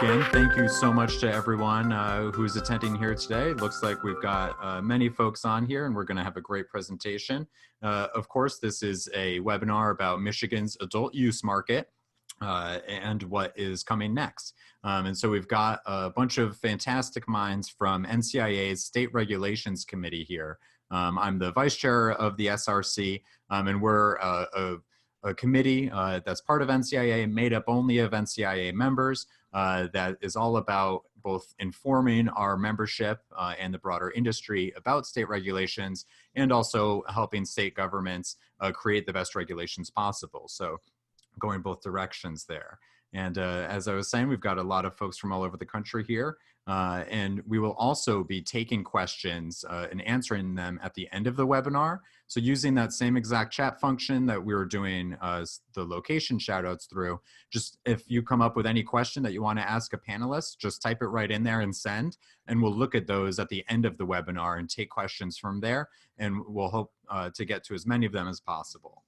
again, thank you so much to everyone who's attending here today. Looks like we've got many folks on here and we're going to have a great presentation. Of course, this is a webinar about Michigan's adult use market and what is coming next. And so we've got a bunch of fantastic minds from NCIA's State Regulations Committee here. I'm the vice chair of the SRC, and we're a committee that's part of NCIA, made up only of NCIA members, that is all about both informing our membership and the broader industry about state regulations, and also helping state governments create the best regulations possible. So going both directions there. And as I was saying, we've got a lot of folks from all over the country here. And we will also be taking questions and answering them at the end of the webinar. So using that same exact chat function that we were doing the location shout outs through, just if you come up with any question that you want to ask a panelist, just type it right in there and send, and we'll look at those at the end of the webinar and take questions from there. And we'll hope to get to as many of them as possible.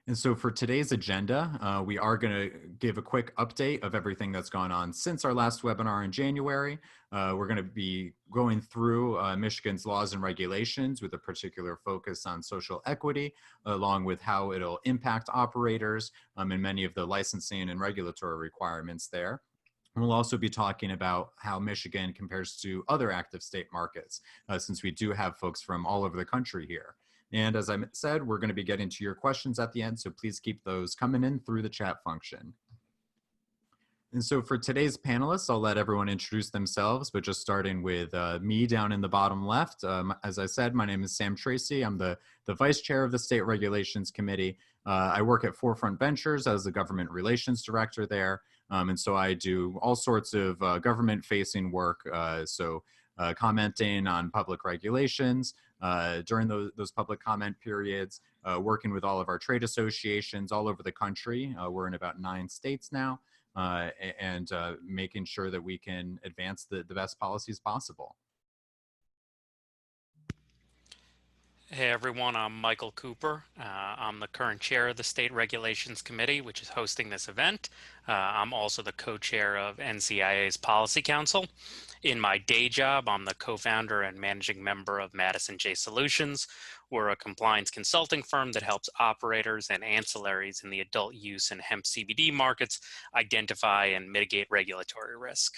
And so for today's agenda, we are going to give a quick update of everything that's gone on since our last webinar in January. We're going to be going through Michigan's laws and regulations with a particular focus on social equity, along with how it'll impact operators and many of the licensing and regulatory requirements there. We'll also be talking about how Michigan compares to other active state markets, since we do have folks from all over the country here. And as I said, we're going to be getting to your questions at the end, so please keep those coming in through the chat function. And so for today's panelists, I'll let everyone introduce themselves, but just starting with me down in the bottom left. As I said, my name is Sam Tracy. I'm the vice chair of the State Regulations Committee. I work at Forefront Ventures as the government relations director there. And so I do all sorts of government-facing work, commenting on public regulations during those public comment periods, working with all of our trade associations all over the country. We're in about 9 states now, and making sure that we can advance the best policies possible. Hey everyone, I'm Michael Cooper. I'm the current chair of the State Regulations Committee, which is hosting this event. I'm also the co-chair of NCIA's Policy Council. In my day job, I'm the co-founder and managing member of Madison J Solutions. We're a compliance consulting firm that helps operators and ancillaries in the adult use and hemp CBD markets identify and mitigate regulatory risk.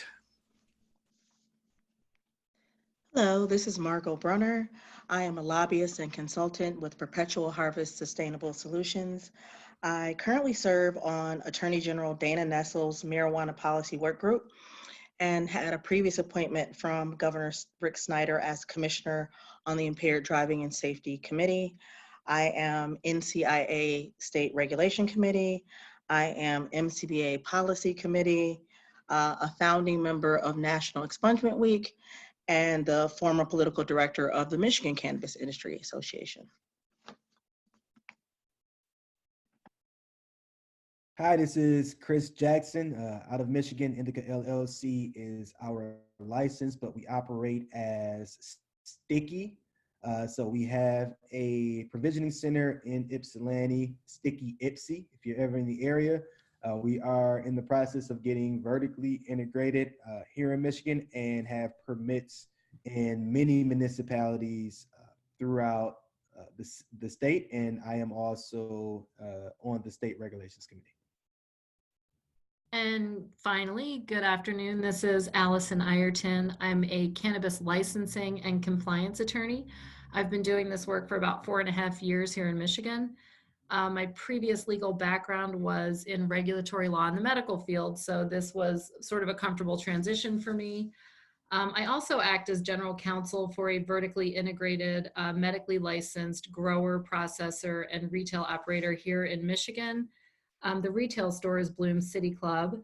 Hello, this is Margot Brunner. I am a lobbyist and consultant with Perpetual Harvest Sustainable Solutions. I currently serve on Attorney General Dana Nessle's Marijuana Policy Work Group and had a previous appointment from Governor Rick Snyder as Commissioner on the Impaired Driving and Safety Committee. I am NCIA State Regulation Committee. I am MCBA Policy Committee, a founding member of National Expungement Week, and the former political director of the Michigan Cannabis Industry Association. Hi, this is Chris Jackson out of Michigan. Indica LLC is our license, but we operate as Sticky. So we have a provisioning center in Ypsilanti, Sticky Ipsy, if you're ever in the area. We are in the process of getting vertically integrated here in Michigan and have permits in many municipalities throughout the state. And I am also on the State Regulations Committee. And finally, good afternoon. This is Allison Ireton. I'm a cannabis licensing and compliance attorney. I've been doing this work for about 4.5 years here in Michigan. My previous legal background was in regulatory law in the medical field, so this was sort of a comfortable transition for me. I also act as general counsel for a vertically integrated, medically licensed grower, processor, and retail operator here in Michigan. The retail store is Bloom City Club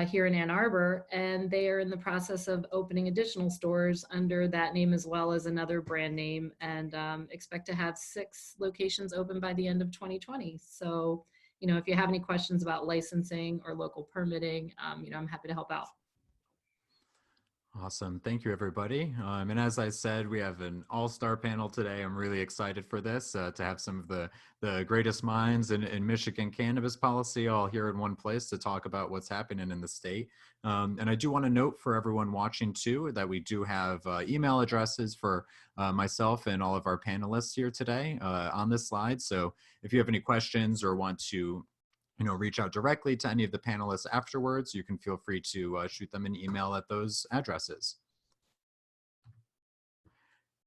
here in Ann Arbor, and they are in the process of opening additional stores under that name as well as another brand name, and expect to have 6 locations open by the end of 2020. So, if you have any questions about licensing or local permitting, I'm happy to help out. Awesome. Thank you, everybody. And as I said, we have an all-star panel today. I'm really excited for this, to have some of the greatest minds in Michigan cannabis policy all here in one place to talk about what's happening in the state. And I do want to note for everyone watching too, that we do have email addresses for myself and all of our panelists here today on this slide. So if you have any questions or want to reach out directly to any of the panelists afterwards, you can feel free to shoot them an email at those addresses.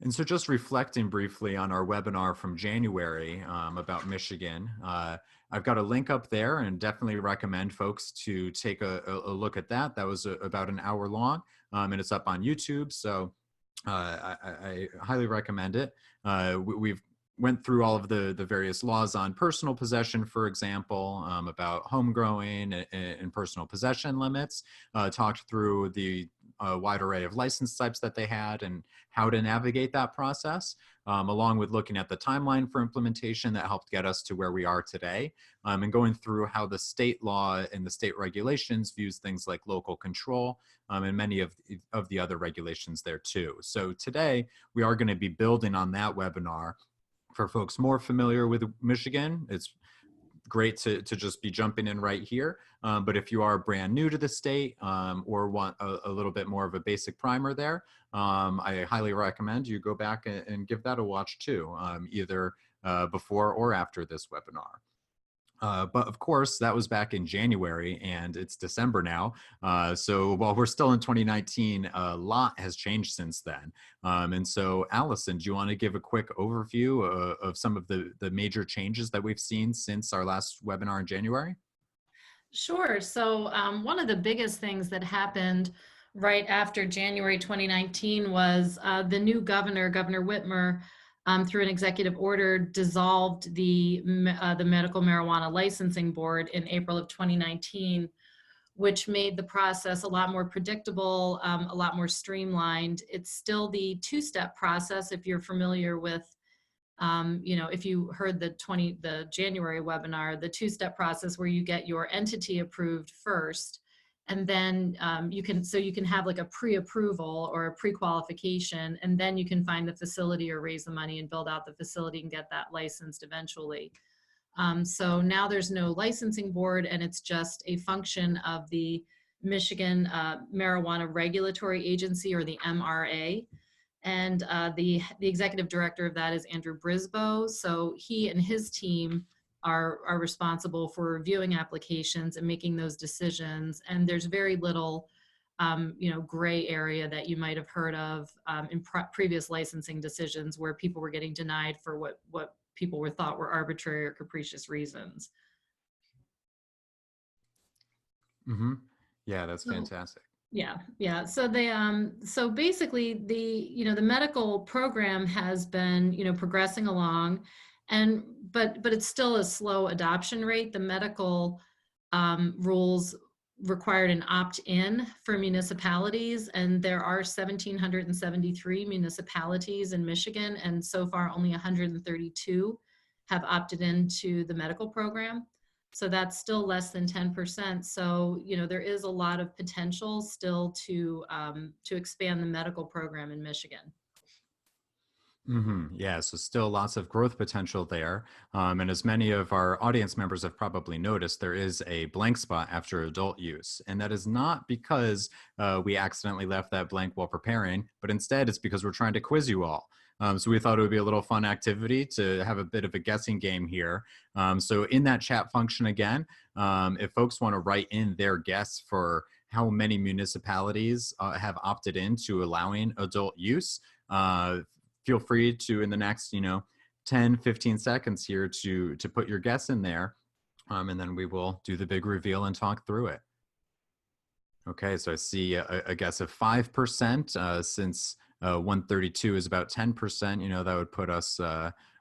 And so just reflecting briefly on our webinar from January about Michigan, I've got a link up there and definitely recommend folks to take a look at that. That was about an hour long and it's up on YouTube. So I highly recommend it. We've went through all of the various laws on personal possession, for example, about home growing and personal possession limits, talked through the wide array of license types that they had and how to navigate that process, along with looking at the timeline for implementation that helped get us to where we are today, and going through how the state law and the state regulations views things like local control, and many of the other regulations there too. So today we are going to be building on that webinar. For folks more familiar with Michigan, it's great to just be jumping in right here. But if you are brand new to the state or want a little bit more of a basic primer there, I highly recommend you go back and give that a watch too, either before or after this webinar. But of course, that was back in January and it's December now. So while we're still in 2019, a lot has changed since then. And so Allison, do you want to give a quick overview of some of the major changes that we've seen since our last webinar in January? Sure. So one of the biggest things that happened right after January 2019 was the new governor, Governor Whitmer, through an executive order, dissolved the Medical Marijuana Licensing Board in April of 2019, which made the process a lot more predictable, a lot more streamlined. It's still the two-step process. If you're familiar with, if you heard the January webinar, the two-step process where you get your entity approved first, and then you can have like a pre-approval or a pre-qualification, and then you can find the facility or raise the money and build out the facility and get that licensed eventually. So now there's no licensing board, and it's just a function of the Michigan Marijuana Regulatory Agency, or the MRA. And the executive director of that is Andrew Brisboe. So he and his team are responsible for reviewing applications and making those decisions. And there's very little, gray area that you might have heard of in previous licensing decisions where people were getting denied for what people were thought were arbitrary or capricious reasons. Mm-hmm. Yeah, that's fantastic. Yeah. So basically, the medical program has been progressing along, but it's still a slow adoption rate. The medical rules required an opt-in for municipalities, and there are 1,773 municipalities in Michigan, and so far only 132 have opted into the medical program. So that's still less than 10%. So, there is a lot of potential still to expand the medical program in Michigan. Mm-hmm. Yeah, so still lots of growth potential there. And as many of our audience members have probably noticed, there is a blank spot after adult use. And that is not because we accidentally left that blank while preparing, but instead it's because we're trying to quiz you all. So we thought it would be a little fun activity to have a bit of a guessing game here. So in that chat function again, if folks want to write in their guess for how many municipalities have opted into allowing adult use, feel free to, in the next 10 15 seconds here, to put your guess in there, and then we will do the big reveal and talk through it. Okay, so I see a guess of 5%, since 132 is about 10%, that would put us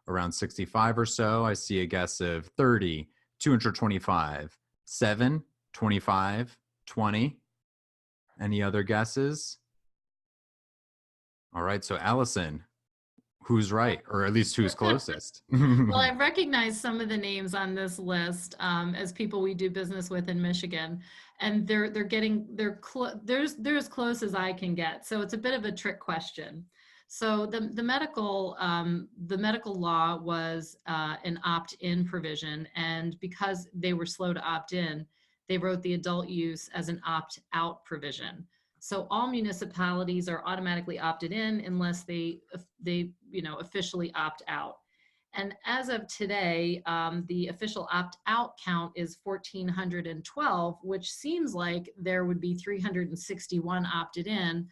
around 65 or so. I see a guess of 30, 225, 7, 25, 20. Any other guesses? All right, so Allison, who's right, or at least who's closest. Well, I recognize some of the names on this list as people we do business with in Michigan, and they're as close as I can get. So it's a bit of a trick question. So the medical law was an opt-in provision, and because they were slow to opt in, they wrote the adult use as an opt-out provision. So all municipalities are automatically opted in unless they officially opt out. And as of today, the official opt-out count is 1,412, which seems like there would be 361 opted in.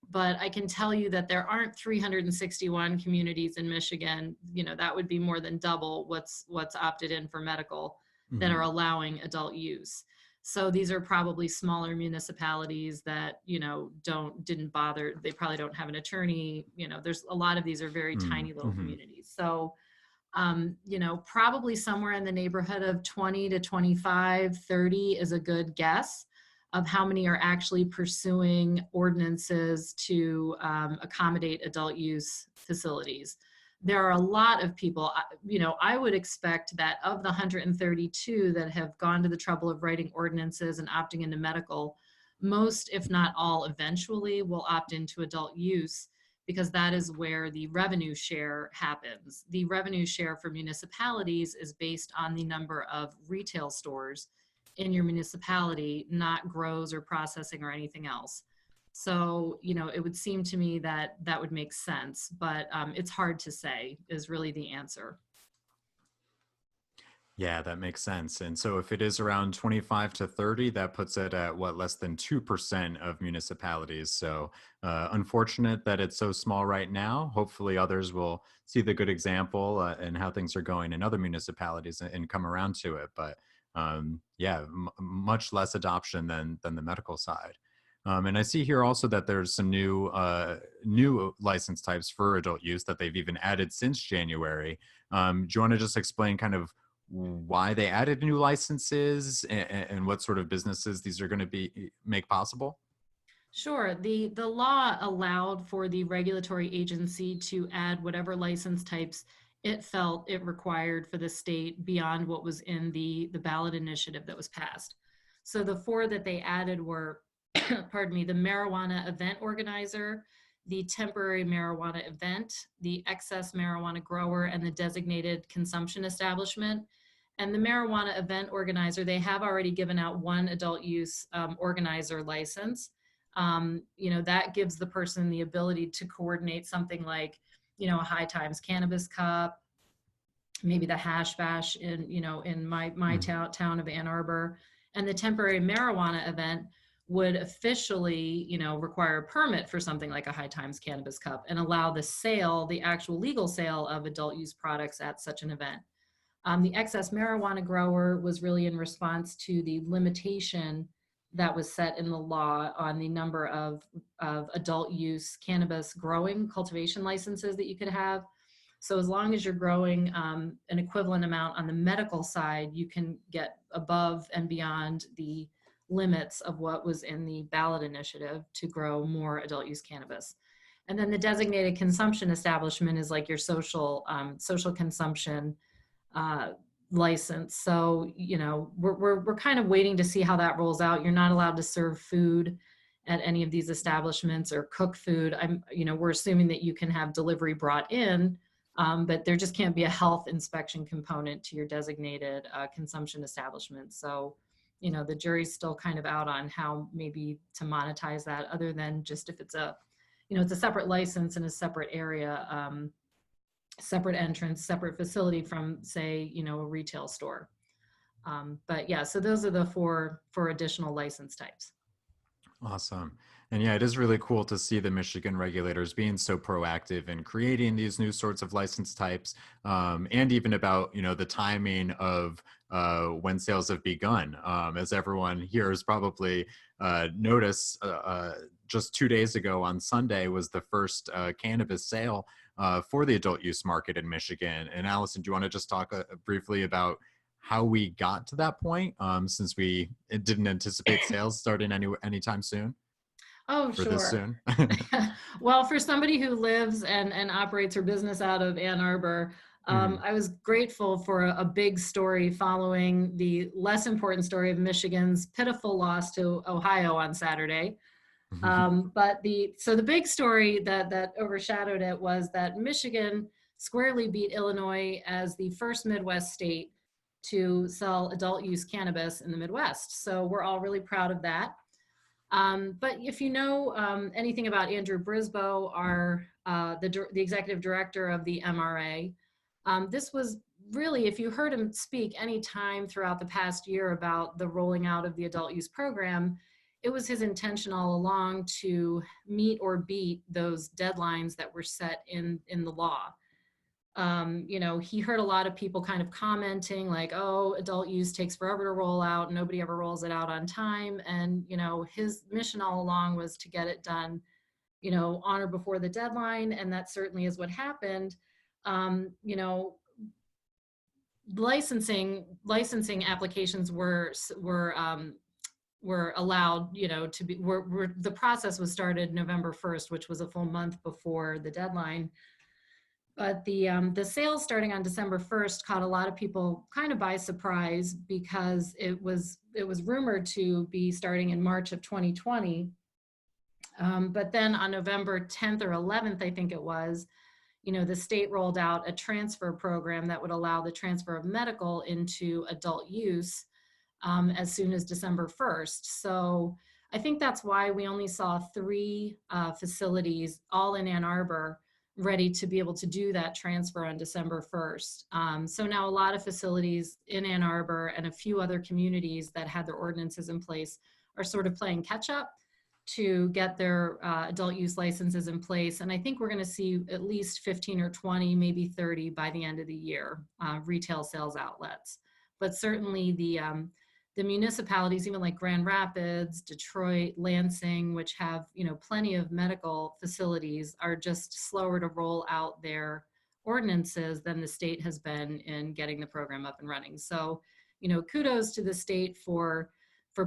But I can tell you that there aren't 361 communities in Michigan. That would be more than double what's opted in for medical that are allowing adult use. So these are probably smaller municipalities that, didn't bother. They probably don't have an attorney. There's a lot of these are very tiny little communities. So, probably somewhere in the neighborhood of 20 to 25, 30 is a good guess of how many are actually pursuing ordinances to accommodate adult use facilities. There are a lot of people, I would expect that of the 132 that have gone to the trouble of writing ordinances and opting into medical, most, if not all, eventually will opt into adult use, because that is where the revenue share happens. The revenue share for municipalities is based on the number of retail stores in your municipality, not grows or processing or anything else. So, it would seem to me that that would make sense, but it's hard to say is really the answer. Yeah, that makes sense. And so if it is around 25 to 30, that puts it at less than 2% of municipalities. So unfortunate that it's so small right now. Hopefully others will see the good example and how things are going in other municipalities and come around to it. But much less adoption than the medical side. And I see here also that there's some new license types for adult use that they've even added since January. Do you want to just explain kind of why they added new licenses and what sort of businesses these are going to make possible? Sure. The law allowed for the regulatory agency to add whatever license types it felt it required for the state beyond what was in the ballot initiative that was passed. So the four that they added were, pardon me, the marijuana event organizer, the temporary marijuana event, the excess marijuana grower, and the designated consumption establishment. And the marijuana event organizer, they have already given out one adult use organizer license. That gives the person the ability to coordinate something like, a High Times Cannabis Cup, maybe the Hash Bash in my town of Ann Arbor. And the temporary marijuana event would officially, require a permit for something like a High Times Cannabis Cup and allow the actual legal sale of adult use products at such an event. The excess marijuana grower was really in response to the limitation that was set in the law on the number of adult use cannabis growing cultivation licenses that you could have. So as long as you're growing an equivalent amount on the medical side, you can get above and beyond the limits of what was in the ballot initiative to grow more adult use cannabis. And then the designated consumption establishment is like your social consumption license. So, we're kind of waiting to see how that rolls out. You're not allowed to serve food at any of these establishments or cook food. We're assuming that you can have delivery brought in, but there just can't be a health inspection component to your designated consumption establishment. So, the jury's still kind of out on how maybe to monetize that, other than just if it's it's a separate license in a separate area, separate entrance, separate facility from, say, a retail store. But yeah, so those are the four additional license types. Awesome. And yeah, it is really cool to see the Michigan regulators being so proactive in creating these new sorts of license types, and even about, the timing of when sales have begun. As everyone here has probably noticed, just 2 days ago on Sunday was the first cannabis sale for the adult use market in Michigan. And Allison, do you want to just talk briefly about how we got to that point, since we didn't anticipate sales starting anytime soon? Oh, for this sure. soon? Well, for somebody who lives and operates her business out of Ann Arbor, Mhm. I was grateful for a big story following the less important story of Michigan's pitiful loss to Ohio on Saturday. But the big story that overshadowed it was that Michigan squarely beat Illinois as the first Midwest state to sell adult use cannabis in the Midwest. So we're all really proud of that. But if you know anything about Andrew Brisboe, the executive director of the MRA, this was really, if you heard him speak any time throughout the past year about the rolling out of the adult use program, it was his intention all along to meet or beat those deadlines that were set in the law. He heard a lot of people kind of commenting like, oh, adult use takes forever to roll out. Nobody ever rolls it out on time. And, his mission all along was to get it done, on or before the deadline. And that certainly is what happened. Um, you know, licensing applications were allowed, to be, the process was started November 1st, which was a full month before the deadline. But the sales starting on December 1st caught a lot of people kind of by surprise because it was rumored to be starting in March of 2020. But then on November 10th or 11th, I think it was, the state rolled out a transfer program that would allow the transfer of medical into adult use as soon as December 1st. So I think that's why we only saw 3 facilities, all in Ann Arbor, ready to be able to do that transfer on December 1st. So now a lot of facilities in Ann Arbor and a few other communities that had their ordinances in place are sort of playing catch up to get their adult use licenses in place. And I think we're going to see at least 15 or 20, maybe 30 by the end of the year, retail sales outlets. But certainly the municipalities, even like Grand Rapids, Detroit, Lansing, which have, plenty of medical facilities, are just slower to roll out their ordinances than the state has been in getting the program up and running. So, kudos to the state for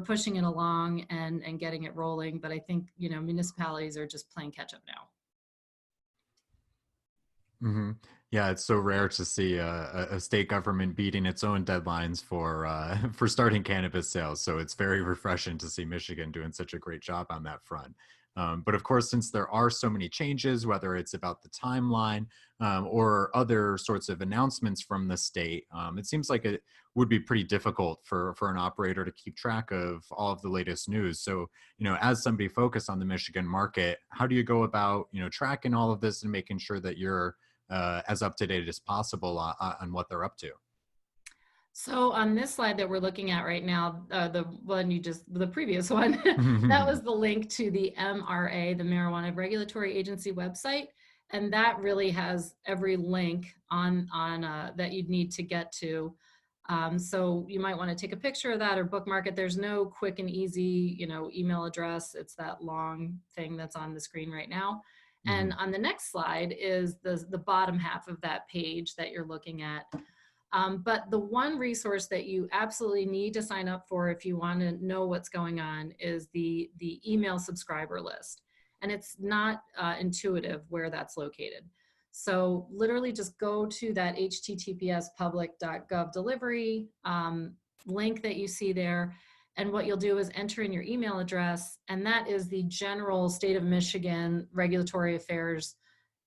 pushing it along and getting it rolling. But I think, municipalities are just playing catch up now. Hmm. Yeah, it's so rare to see a state government beating its own deadlines for for starting cannabis sales. So it's very refreshing to see Michigan doing such a great job on that front. But of course, since there are so many changes, whether it's about the timeline or other sorts of announcements from the state, it seems like it would be pretty difficult for an operator to keep track of all of the latest news. So, as somebody focused on the Michigan market, how do you go about, tracking all of this and making sure that you're as up to date as possible on what they're up to? So on this slide that we're looking at right now, the previous one, that was the link to the MRA, the Marijuana Regulatory Agency website. And that really has every link on that you'd need to get to. So you might want to take a picture of that or bookmark it. There's no quick and easy, email address. It's that long thing that's on the screen right now. And on the next slide is the bottom half of that page that you're looking at. But the one resource that you absolutely need to sign up for if you want to know what's going on is the email subscriber list. And it's not intuitive where that's located. So literally just go to that https public.gov delivery link that you see there. And what you'll do is enter in your email address, and that is the general state of Michigan regulatory affairs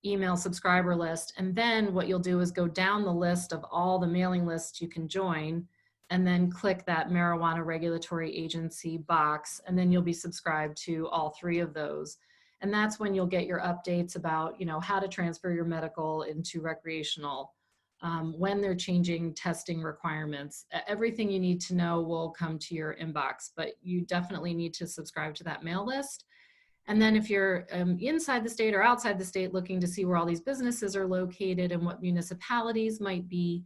email subscriber list. And then what you'll do is go down the list of all the mailing lists you can join, and then click that Marijuana Regulatory Agency box, and then you'll be subscribed to all 3 of those. And that's when you'll get your updates about, how to transfer your medical into recreational, when they're changing testing requirements. Everything you need to know will come to your inbox, but you definitely need to subscribe to that mail list. And then if you're inside the state or outside the state looking to see where all these businesses are located and what municipalities might be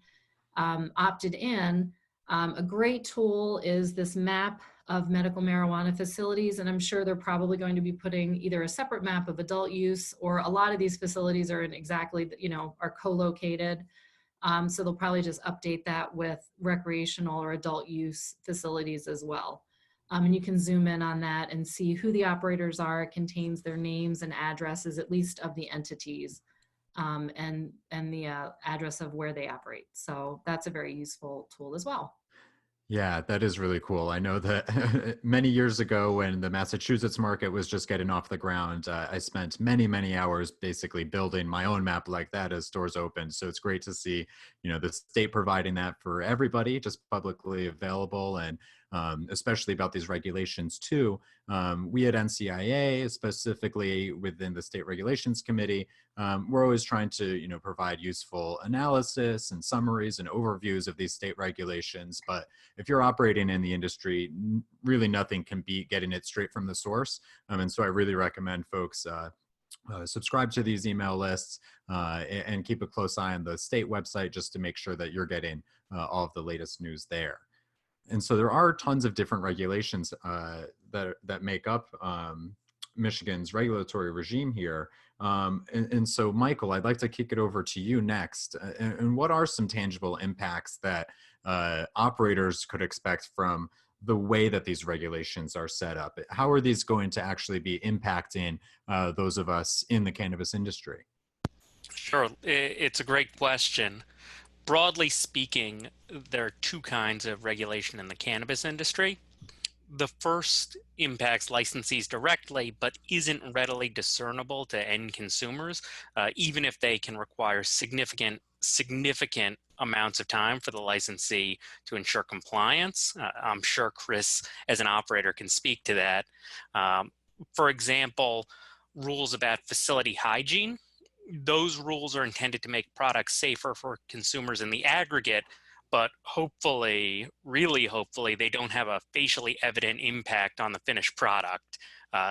opted in, a great tool is this map of medical marijuana facilities. And I'm sure they're probably going to be putting either a separate map of adult use, or a lot of these facilities are in exactly, are co-located. So they'll probably just update that with recreational or adult use facilities as well. And you can zoom in on that and see who the operators are. It contains their names and addresses, at least of the entities, and the address of where they operate. So that's a very useful tool as well. Yeah, that is really cool. I know that many years ago when the Massachusetts market was just getting off the ground, I spent many, many hours basically building my own map like that as stores opened. So it's great to see, the state providing that for everybody, just publicly available, and especially about these regulations too. We at NCIA, specifically within the State Regulations Committee, we're always trying to, provide useful analysis and summaries and overviews of these state regulations. But if you're operating in the industry, really nothing can beat getting it straight from the source. And so I really recommend folks subscribe to these email lists and keep a close eye on the state website just to make sure that you're getting all of the latest news there. And so there are tons of different regulations that make up Michigan's regulatory regime here. And so, Michael, I'd like to kick it over to you next. And what are some tangible impacts that operators could expect from the way that these regulations are set up? How are these going to actually be impacting those of us in the cannabis industry? Sure, it's a great question. Broadly speaking, there are two kinds of regulation in the cannabis industry. The first impacts licensees directly, but isn't readily discernible to end consumers, even if they can require significant amounts of time for the licensee to ensure compliance. I'm sure Chris, as an operator, can speak to that. For example, rules about facility hygiene. Those rules are intended to make products safer for consumers in the aggregate, but hopefully, really hopefully, they don't have a facially evident impact on the finished product.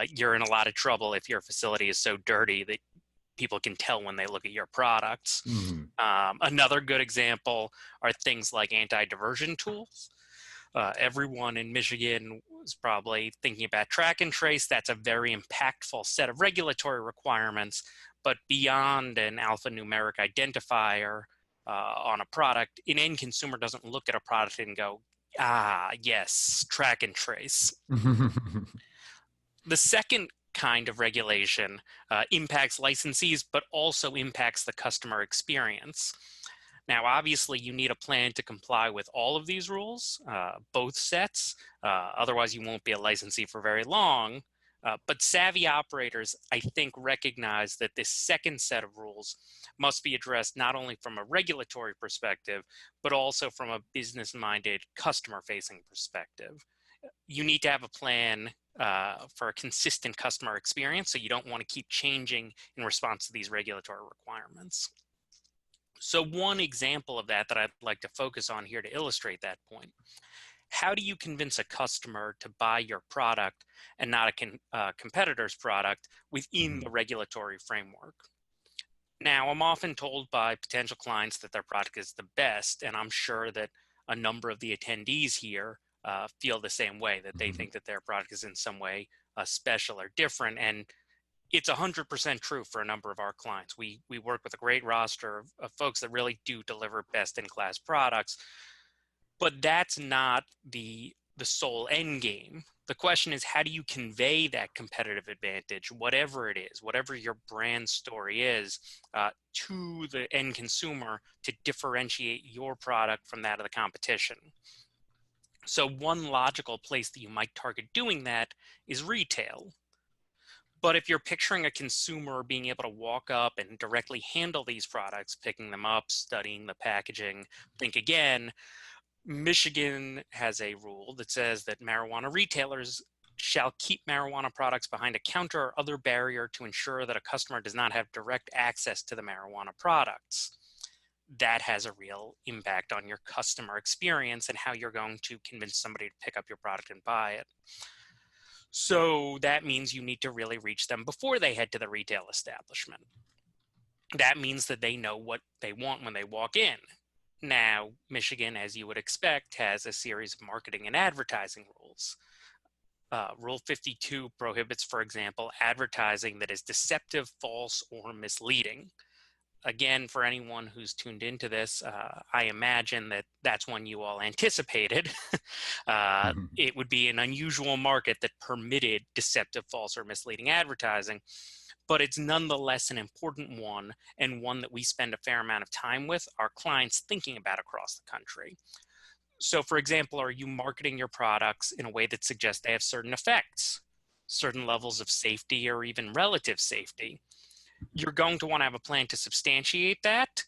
You're in a lot of trouble if your facility is so dirty that people can tell when they look at your products. Mm-hmm. Another good example are things like anti-diversion tools. Everyone in Michigan was probably thinking about track and trace. That's a very impactful set of regulatory requirements, but beyond an alphanumeric identifier on a product, an end consumer doesn't look at a product and go, ah, yes, track and trace. The second kind of regulation impacts licensees, but also impacts the customer experience. Now, obviously, you need a plan to comply with all of these rules, both sets. Otherwise, you won't be a licensee for very long. But savvy operators, I think, recognize that this second set of rules must be addressed not only from a regulatory perspective, but also from a business-minded, customer-facing perspective. You need to have a plan for a consistent customer experience, so you don't want to keep changing in response to these regulatory requirements. So one example of that I'd like to focus on here to illustrate that point. How do you convince a customer to buy your product and not a competitor's product within the regulatory framework? Now, I'm often told by potential clients that their product is the best, and I'm sure that a number of the attendees here feel the same way, that they think that their product is in some way special or different. And it's 100% true for a number of our clients. We work with a great roster of folks that really do deliver best-in-class products, but that's not the sole end game. The question is, how do you convey that competitive advantage, whatever it is, whatever your brand story is, to the end consumer to differentiate your product from that of the competition? So one logical place that you might target doing that is retail. But if you're picturing a consumer being able to walk up and directly handle these products, picking them up, studying the packaging, think again, Michigan has a rule that says that marijuana retailers shall keep marijuana products behind a counter or other barrier to ensure that a customer does not have direct access to the marijuana products. That has a real impact on your customer experience and how you're going to convince somebody to pick up your product and buy it. So that means you need to really reach them before they head to the retail establishment. That means that they know what they want when they walk in. Now, Michigan, as you would expect, has a series of marketing and advertising rules. Rule 52 prohibits, for example, advertising that is deceptive, false, or misleading. Again, for anyone who's tuned into this, I imagine that that's one you all anticipated. It would be an unusual market that permitted deceptive, false, or misleading advertising, but it's nonetheless an important one, and one that we spend a fair amount of time with our clients thinking about across the country. So, for example, are you marketing your products in a way that suggests they have certain effects, certain levels of safety, or even relative safety? You're going to want to have a plan to substantiate that.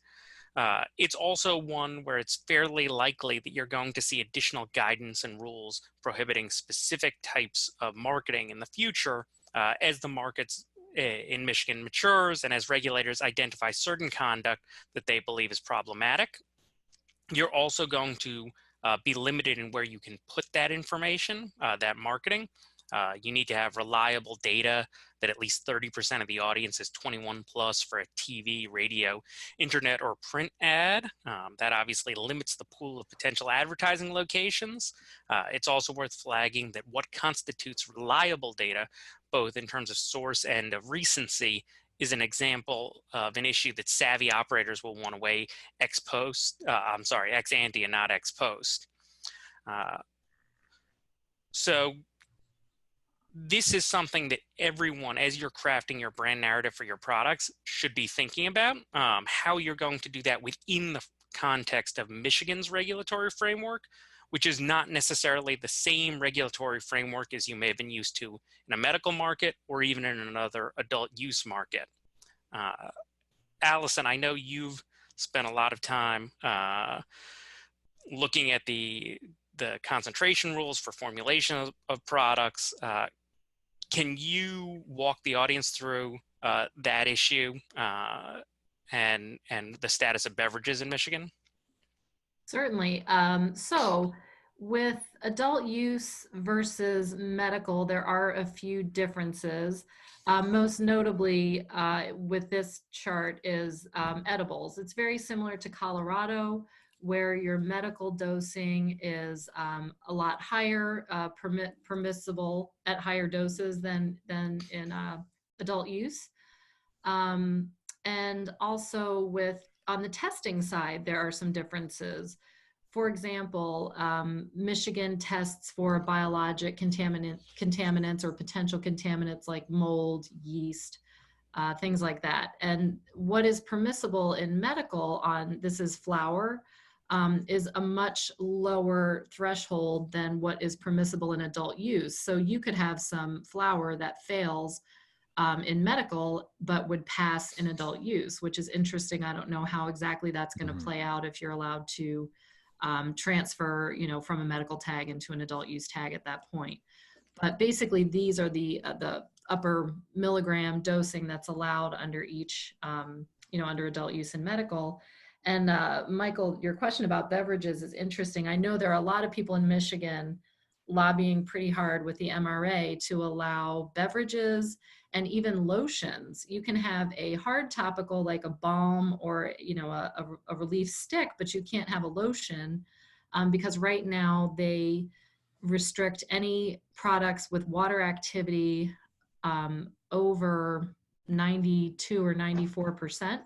It's also one where it's fairly likely that you're going to see additional guidance and rules prohibiting specific types of marketing in the future as the markets in Michigan matures and as regulators identify certain conduct that they believe is problematic. You're also going to be limited in where you can put that information, that marketing. You need to have reliable data that at least 30% of the audience is 21 plus for a TV, radio, internet, or print ad. That obviously limits the pool of potential advertising locations. It's also worth flagging that what constitutes reliable data, both in terms of source and of recency, is an example of an issue that savvy operators will want to weigh ex ante and not ex post. So this is something that everyone, as you're crafting your brand narrative for your products, should be thinking about, how you're going to do that within the context of Michigan's regulatory framework, which is not necessarily the same regulatory framework as you may have been used to in a medical market or even in another adult use market. Allison, I know you've spent a lot of time looking at the concentration rules for formulation of products. Can you walk the audience through that issue and the status of beverages in Michigan? Certainly. So with adult use versus medical, there are a few differences. Most notably with this chart is edibles. It's very similar to Colorado, where your medical dosing is a lot higher, permissible at higher doses than in adult use. And also on the testing side, there are some differences. For example, Michigan tests for biologic contaminants or potential contaminants like mold, yeast, things like that. And what is permissible in medical this is flour, is a much lower threshold than what is permissible in adult use. So you could have some flour that fails in medical, but would pass in adult use, which is interesting. I don't know how exactly that's going to play out if you're allowed to transfer, from a medical tag into an adult use tag at that point. But basically, these are the upper milligram dosing that's allowed under each, under adult use and medical. And Michael, your question about beverages is interesting. I know there are a lot of people in Michigan lobbying pretty hard with the MRA to allow beverages and even lotions. You can have a hard topical like a balm or a relief stick, but you can't have a lotion because right now they restrict any products with water activity over 92 or 94%.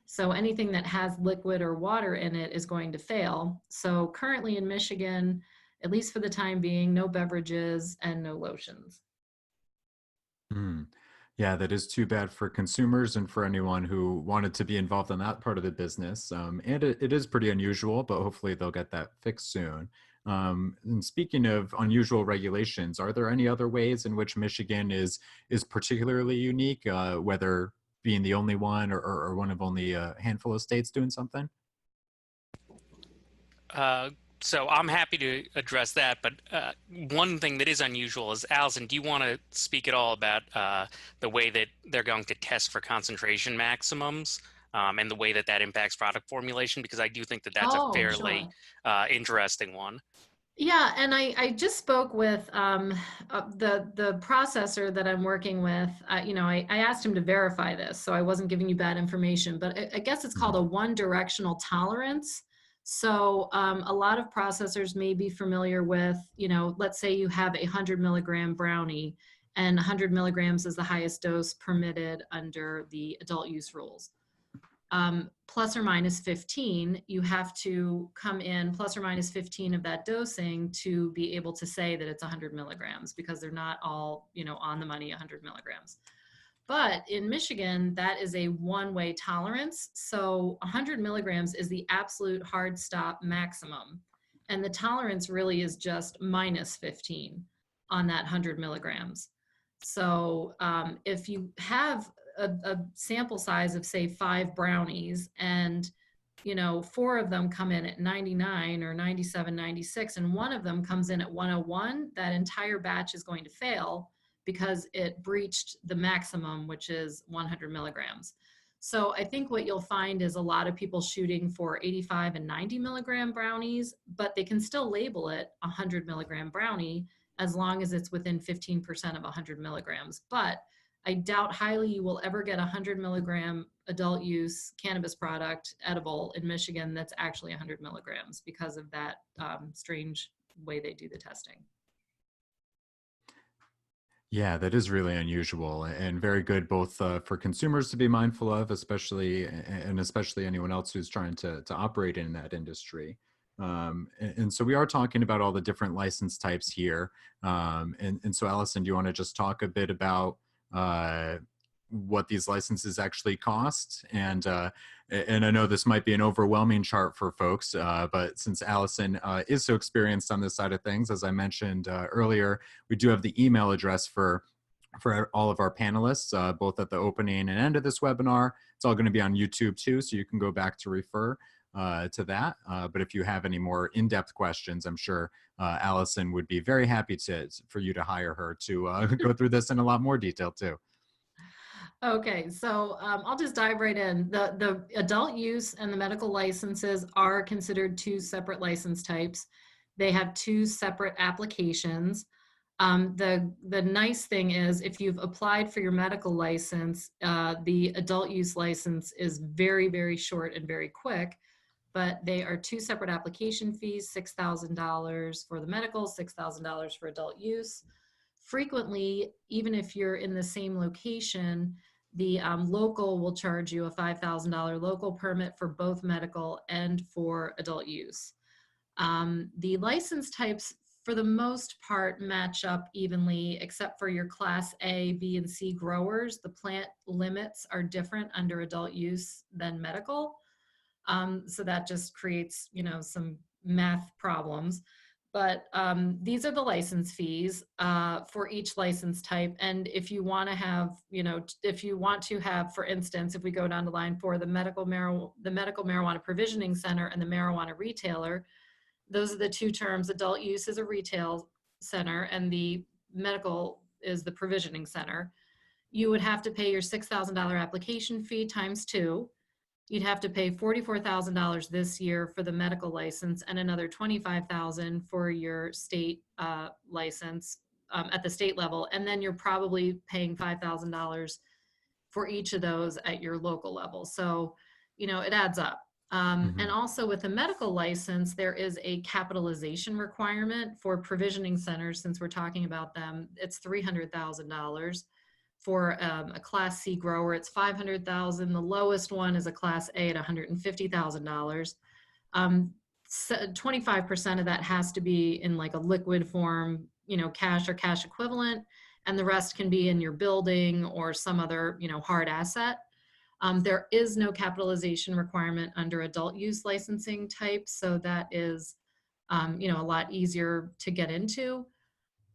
So anything that has liquid or water in it is going to fail. So currently in Michigan, at least for the time being, no beverages and no lotions. Yeah, that is too bad for consumers and for anyone who wanted to be involved in that part of the business. And it is pretty unusual, but hopefully they'll get that fixed soon. And speaking of unusual regulations, are there any other ways in which Michigan is particularly unique, whether being the only one or one of only a handful of states doing something? So I'm happy to address that, but one thing that is unusual is, Allison, do you want to speak at all about the way that they're going to test for concentration maximums and the way that impacts product formulation? Because I do think that that's a fairly interesting one. Yeah, and I just spoke with the processor that I'm working with. I asked him to verify this, so I wasn't giving you bad information, but I guess it's called a one-directional tolerance. So a lot of processors may be familiar with, let's say you have a 100 milligram brownie and 100 milligrams is the highest dose permitted under the adult use rules. plus or minus 15, you have to come in plus or minus 15 of that dosing to be able to say that it's 100 milligrams, because they're not all, on the money 100 milligrams. But in Michigan, that is a one-way tolerance. So 100 milligrams is the absolute hard stop maximum. And the tolerance really is just minus 15 on that 100 milligrams. So if you have a sample size of, say, 5 brownies, and 4 of them come in at 99 or 97, 96, and one of them comes in at 101, that entire batch is going to fail because it breached the maximum, which is 100 milligrams. So I think what you'll find is a lot of people shooting for 85 and 90 milligram brownies, but they can still label it 100 milligram brownie as long as it's within 15% of 100 milligrams. But I doubt highly you will ever get a 100 milligram adult use cannabis product edible in Michigan that's actually 100 milligrams because of that strange way they do the testing. Yeah, that is really unusual and very good, both for consumers to be mindful of, especially anyone else who's trying to operate in that industry. And so we are talking about all the different license types here. And so, Allison, do you want to just talk a bit about what these licenses actually cost? And I know this might be an overwhelming chart for folks, but since Allison is so experienced on this side of things, as I mentioned earlier, we do have the email address for all of our panelists, both at the opening and end of this webinar. It's all going to be on YouTube too, so you can go back to refer to that. But if you have any more in-depth questions, I'm sure Allison would be very happy for you to hire her to go through this in a lot more detail too. Okay, so I'll just dive right in. The adult use and the medical licenses are considered 2 separate license types. They have 2 separate applications. The nice thing is, if you've applied for your medical license, the adult use license is very, very short and very quick, but they are 2 separate application fees, $6,000 for the medical, $6,000 for adult use. Frequently, even if you're in the same location, the local will charge you a $5,000 local permit for both medical and for adult use. The license types, for the most part, match up evenly, except for your Class A, B, and C growers. The plant limits are different under adult use than medical. So that just creates, some math problems. But these are the license fees for each license type. And if you want to have, for instance, if we go down to line 4, the medical marijuana provisioning center and the marijuana retailer, those are the 2 terms. Adult use is a retail center and the medical is the provisioning center. You would have to pay your $6,000 application fee times 2. You'd have to pay $44,000 this year for the medical license and another $25,000 for your state license at the state level. And then you're probably paying $5,000 for each of those at your local level. So, it adds up. And also with the medical license, there is a capitalization requirement for provisioning centers. Since we're talking about them, it's $300,000. For a Class C grower, it's $500,000. The lowest one is a Class A at $150,000. 25% of that has to be in like a liquid form, cash or cash equivalent, and the rest can be in your building or some other, hard asset. There is no capitalization requirement under adult use licensing type, so that is, a lot easier to get into.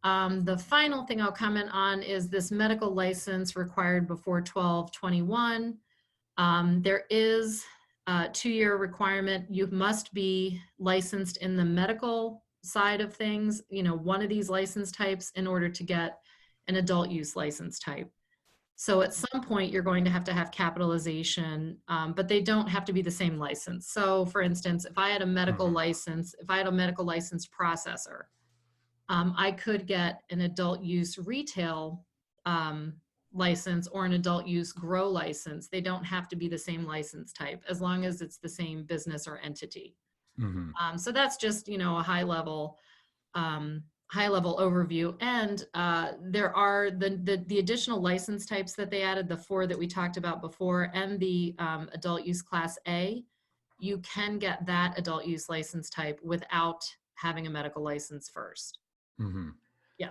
The final thing I'll comment on is this medical license required before 12/21. There is a 2-year requirement. You must be licensed in the medical side of things, one of these license types, in order to get an adult use license type. So at some point you're going to have capitalization, but they don't have to be the same license. So for instance, if I had a medical license, processor, I could get an adult use retail license or an adult use grow license. They don't have to be the same license type as long as it's the same business or entity. So that's just, a high level high-level overview. And there are the additional license types that they added, the 4 that we talked about before, and the adult use Class A. You can get that adult use license type without having a medical license first. Mm-hmm. Yeah.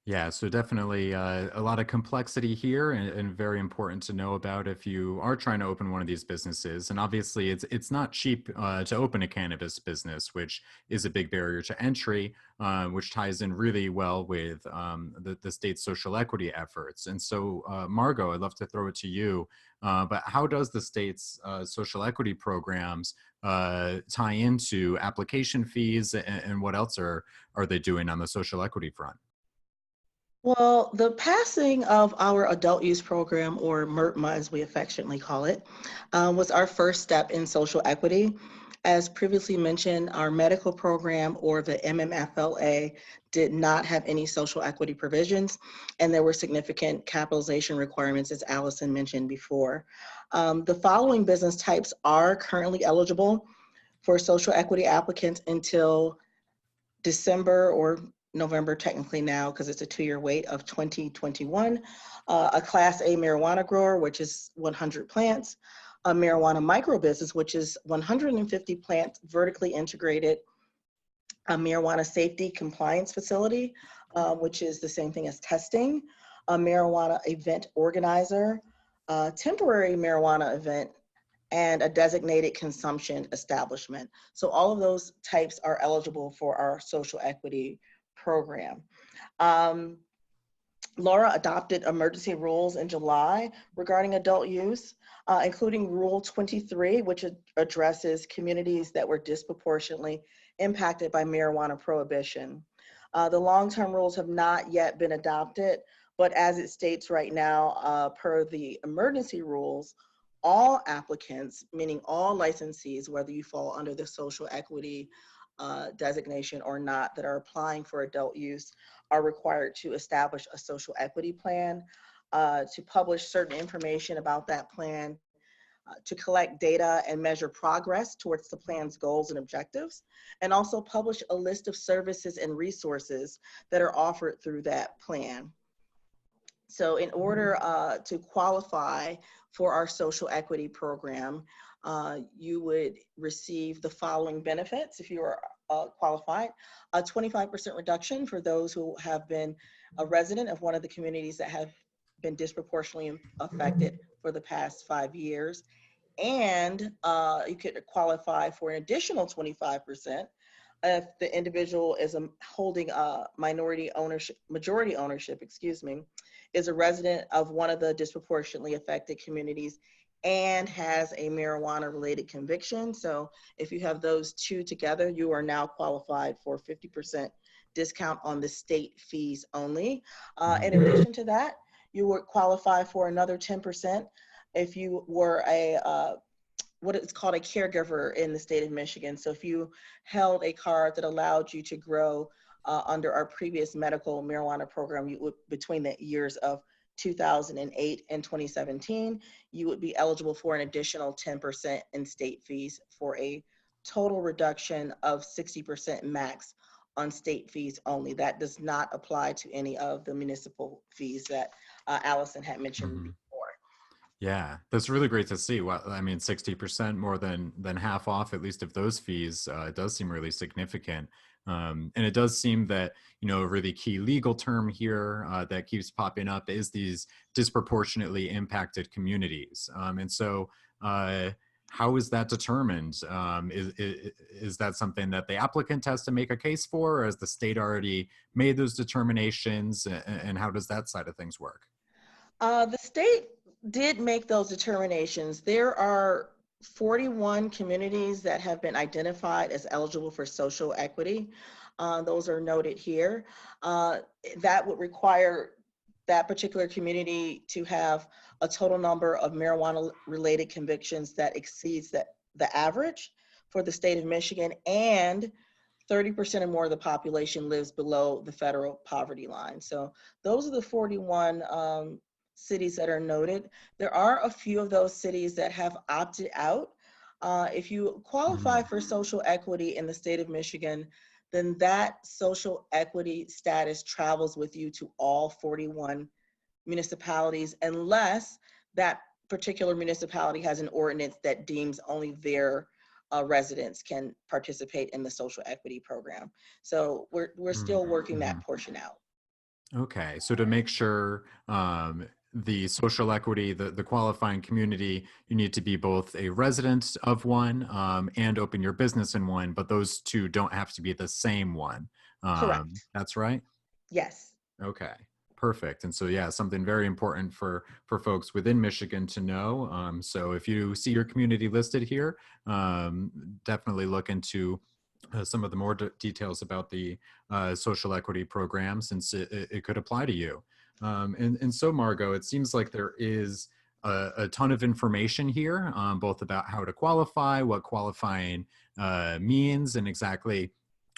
Yeah, so definitely a lot of complexity here, and very important to know about if you are trying to open one of these businesses. And obviously, it's not cheap to open a cannabis business, which is a big barrier to entry, which ties in really well with the state's social equity efforts. And so, Margot, I'd love to throw it to you. But how does the state's social equity programs tie into application fees, and what else are they doing on the social equity front? Well, the passing of our adult use program, or MERTMA as we affectionately call it, was our first step in social equity. As previously mentioned, our medical program, or the MMFLA, did not have any social equity provisions, and there were significant capitalization requirements, as Allison mentioned before. The following business types are currently eligible for social equity applicants until December or November technically now, because it's a 2-year wait, of 2021. A Class A marijuana grower, which is 100 plants. A marijuana micro business, which is 150 plants vertically integrated. A marijuana safety compliance facility, which is the same thing as testing. A marijuana event organizer. A temporary marijuana event, and a designated consumption establishment. So all of those types are eligible for our social equity program. Laura adopted emergency rules in July regarding adult use, including Rule 23, which addresses communities that were disproportionately impacted by marijuana prohibition. The long-term rules have not yet been adopted, but as it states right now, per the emergency rules, all applicants, meaning all licensees, whether you fall under the social equity designation or not, that are applying for adult use, are required to establish a social equity plan, to publish certain information about that plan, to collect data and measure progress towards the plan's goals and objectives, and also publish a list of services and resources that are offered through that plan. So in order to qualify for our social equity program, you would receive the following benefits if you are qualified: a 25% reduction for those who have been a resident of one of the communities that have been disproportionately affected for the past 5 years. And you could qualify for an additional 25% if the individual is holding a majority ownership, is a resident of one of the disproportionately affected communities and has a marijuana related conviction. So if you have those two together, you are now qualified for 50% discount on the state fees only. In addition to that, you would qualify for another 10% if you were what is called a caregiver in the state of Michigan. So if you held a card that allowed you to grow under our previous medical marijuana program, you would, between the years of 2008 and 2017, you would be eligible for an additional 10% in state fees, for a total reduction of 60% max on state fees only. That does not apply to any of the municipal fees that Allison had mentioned before. Yeah, that's really great to see. Well, I mean, 60% more than half off, at least of those fees, does seem really significant. And it does seem that, a really key legal term here that keeps popping up is these disproportionately impacted communities. And so how is that determined? Is that something that the applicant has to make a case for, or has the state already made those determinations? And how does that side of things work? The state did make those determinations. There are 41 communities that have been identified as eligible for social equity. Those are noted here. That would require that particular community to have a total number of marijuana related convictions that exceeds the average for the state of Michigan, and 30% or more of the population lives below the federal poverty line. So those are the 41 cities that are noted. There are a few of those cities that have opted out. If you qualify for social equity in the state of Michigan, then that social equity status travels with you to all 41 municipalities, unless that particular municipality has an ordinance that deems only their residents can participate in the social equity program. So we're still working Mm-hmm. that portion out. Okay, so to make sure the social equity, the qualifying community, you need to be both a resident of one and open your business in one, but those two don't have to be the same one. Correct. That's right? Yes. Okay, perfect. And so, yeah, something very important for folks within Michigan to know. So if you see your community listed here, definitely look into some of the more details about the social equity program, since it could apply to you. And so, Margot, it seems like there is a ton of information here, both about how to qualify, what qualifying means, and exactly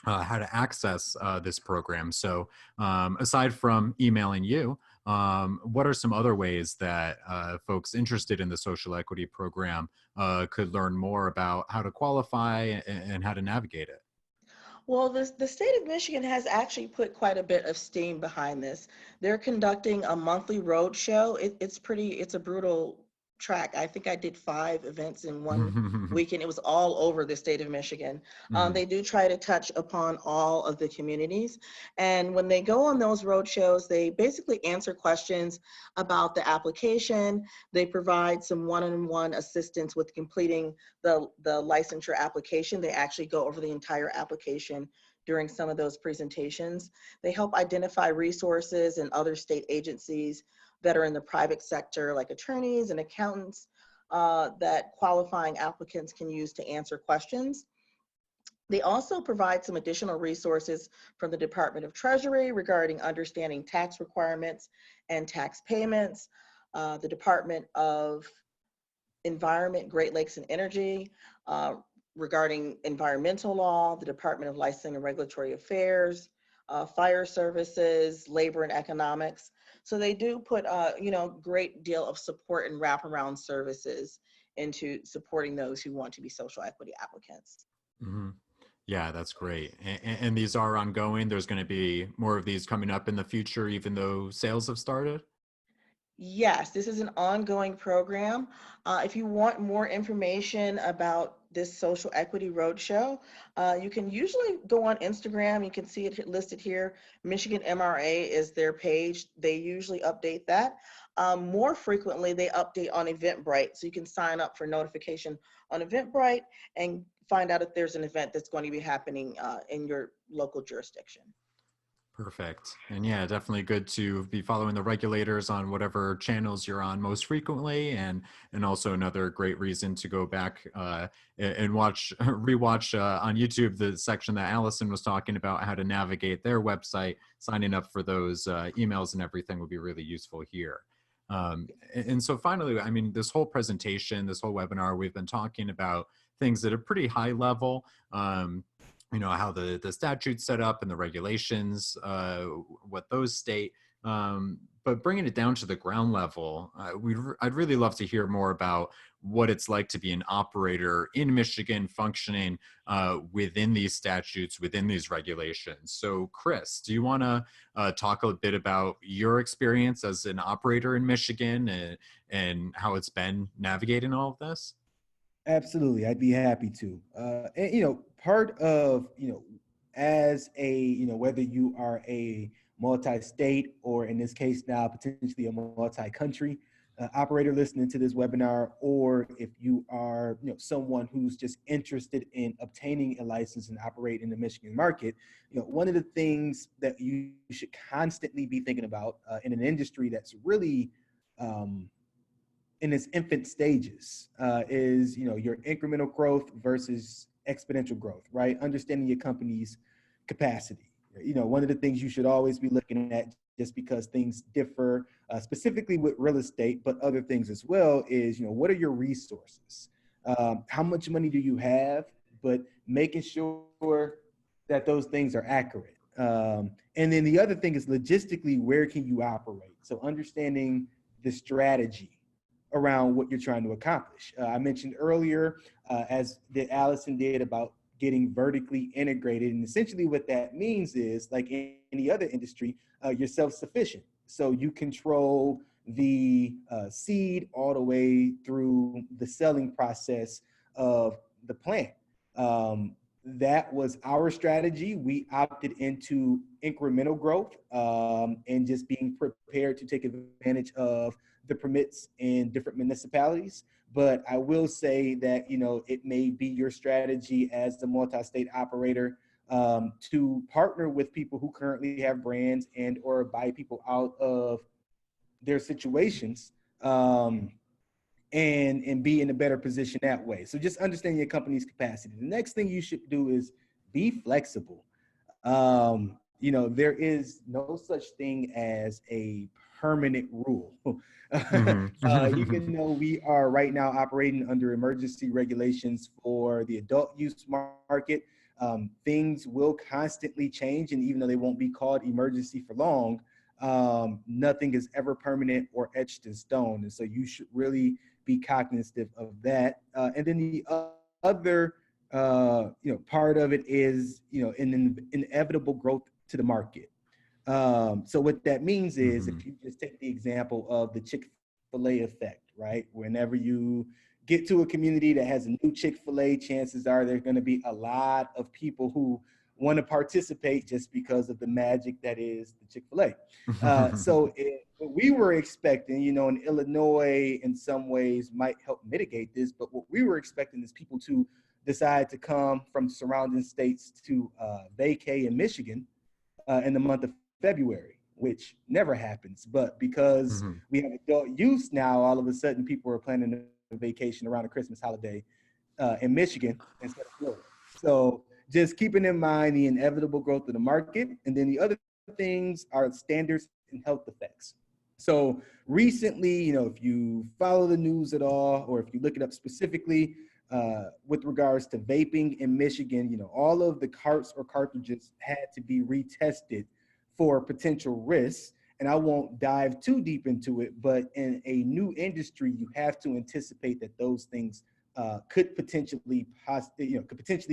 how to access this program. So aside from emailing you, what are some other ways that folks interested in the social equity program could learn more about how to qualify and how to navigate it? Well, the state of Michigan has actually put quite a bit of steam behind this. They're conducting a monthly road show. It's a brutal track. I think I did 5 events in one weekend. It was all over the state of Michigan. Mhm. They do try to touch upon all of the communities. And when they go on those road shows, they basically answer questions about the application. They provide some one-on-one assistance with completing the licensure application. They actually go over the entire application during some of those presentations. They help identify resources and other state agencies that are in the private sector, like attorneys and accountants, that qualifying applicants can use to answer questions. They also provide some additional resources from the Department of Treasury regarding understanding tax requirements and tax payments. The Department of Environment, Great Lakes and Energy, regarding environmental law, the Department of Licensing and Regulatory Affairs, fire services, labor and economics. So they do put great deal of support and wraparound services into supporting those who want to be social equity applicants. Mhm. Yeah, that's great. And these are ongoing. There's going to be more of these coming up in the future, even though sales have started. Yes, this is an ongoing program. If you want more information about this Social Equity Roadshow, you can usually go on Instagram. You can see it listed here. Michigan MRA is their page. They usually update that. More frequently, they update on Eventbrite. So you can sign up for notification on Eventbrite and find out if there's an event that's going to be happening in your local jurisdiction. Perfect. And yeah, definitely good to be following the regulators on whatever channels you're on most frequently, and also another great reason to go back and watch rewatch on YouTube the section that Allison was talking about, how to navigate their website. Signing up for those emails and everything would be really useful here. And so finally, I mean, this whole presentation, this whole webinar, we've been talking about things at a pretty high level. How the statute's set up and the regulations, what those state. But bringing it down to the ground level, I'd really love to hear more about what it's like to be an operator in Michigan, functioning within these statutes, within these regulations. So, Chris, do you want to talk a bit about your experience as an operator in Michigan, and how it's been navigating all of this? Absolutely, I'd be happy to. And part of as a whether you are a multi-state, or in this case now potentially a multi-country operator listening to this webinar, or if you are someone who's just interested in obtaining a license and operate in the Michigan market, one of the things that you should constantly be thinking about in an industry that's really in its infant stages is your incremental growth versus exponential growth, right? Understanding your company's capacity. One of the things you should always be looking at, just because things differ specifically with real estate, but other things as well, is what are your resources? How much money do you have? But making sure that those things are accurate. And then the other thing is logistically, where can you operate? So understanding the strategy around what you're trying to accomplish. I mentioned earlier, as did Allison did, about getting vertically integrated. And essentially what that means is, like any other industry, you're self-sufficient. So you control the seed all the way through the selling process of the plant. That was our strategy. We opted into incremental growth and just being prepared to take advantage of the permits in different municipalities. But I will say that, you know, it may be your strategy as the multi-state operator to partner with people who currently have brands and or buy people out of their situations and be in a better position that way. So just understand your company's capacity. The next thing you should do is be flexible. You know, there is no such thing as a permanent rule. Even though we are right now operating under emergency regulations for the adult use market, things will constantly change. And even though they won't be called emergency for long, nothing is ever permanent or etched in stone. And so you should really be cognizant of that. And then the other you know, part of it is, you know, an inevitable growth to the market. So what that means is, if you just take the example of the Chick-fil-A effect, right? Whenever you get to a community that has a new Chick-fil-A, chances are there's going to be a lot of people who want to participate just because of the magic that is the Chick-fil-A. What we were expecting, you know, in Illinois in some ways might help mitigate this, but what we were expecting is people to decide to come from surrounding states to vacay in Michigan in the month of February, which never happens. But because we have adult use now, all of a sudden people are planning a vacation around the Christmas holiday in Michigan instead of Florida. So just keeping in mind the inevitable growth of the market. And then the other things are standards and health effects. So recently, you know, if you follow the news at all, or if you look it up specifically with regards to vaping in Michigan, you know, all of the carts or cartridges had to be retested for potential risks. And I won't dive too deep into it, but in a new industry, you have to anticipate that those things could potentially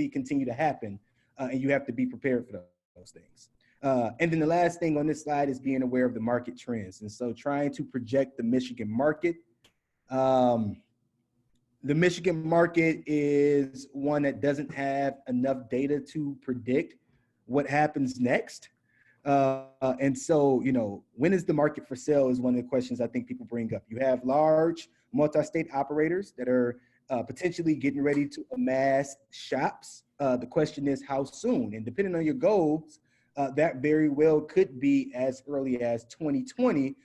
continue to happen, and you have to be prepared for those things. And then the last thing on this slide is being aware of the market trends. And so trying to project the Michigan market. The Michigan market is one that doesn't have enough data to predict what happens next. And so, you know, when is the market for sale is one of the questions I think people bring up. You have large multi-state operators that are potentially getting ready to amass shops. The question is how soon? And depending on your goals, that very well could be as early as 2020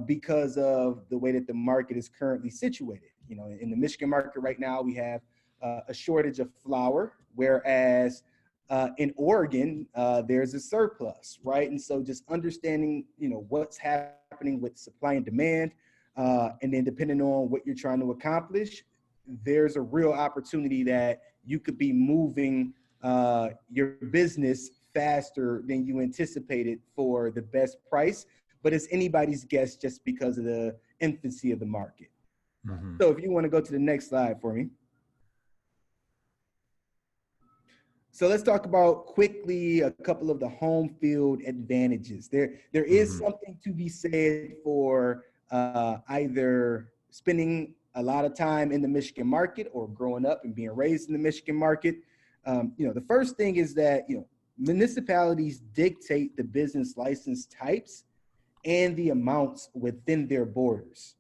because of the way that the market is currently situated. You know, in the Michigan market right now, we have a shortage of flour, whereas in Oregon, there's a surplus, right? And so just understanding, you know, what's happening with supply and demand, and then depending on what you're trying to accomplish, there's a real opportunity that you could be moving your business faster than you anticipated for the best price, but it's anybody's guess just because of the infancy of the market. So if you want to go to the next slide for me. So let's talk about quickly a couple of the home field advantages. There is something to be said for either spending a lot of time in the Michigan market or growing up and being raised in the Michigan market. You know, the first thing is that, you know, municipalities dictate the business license types and the amounts within their borders.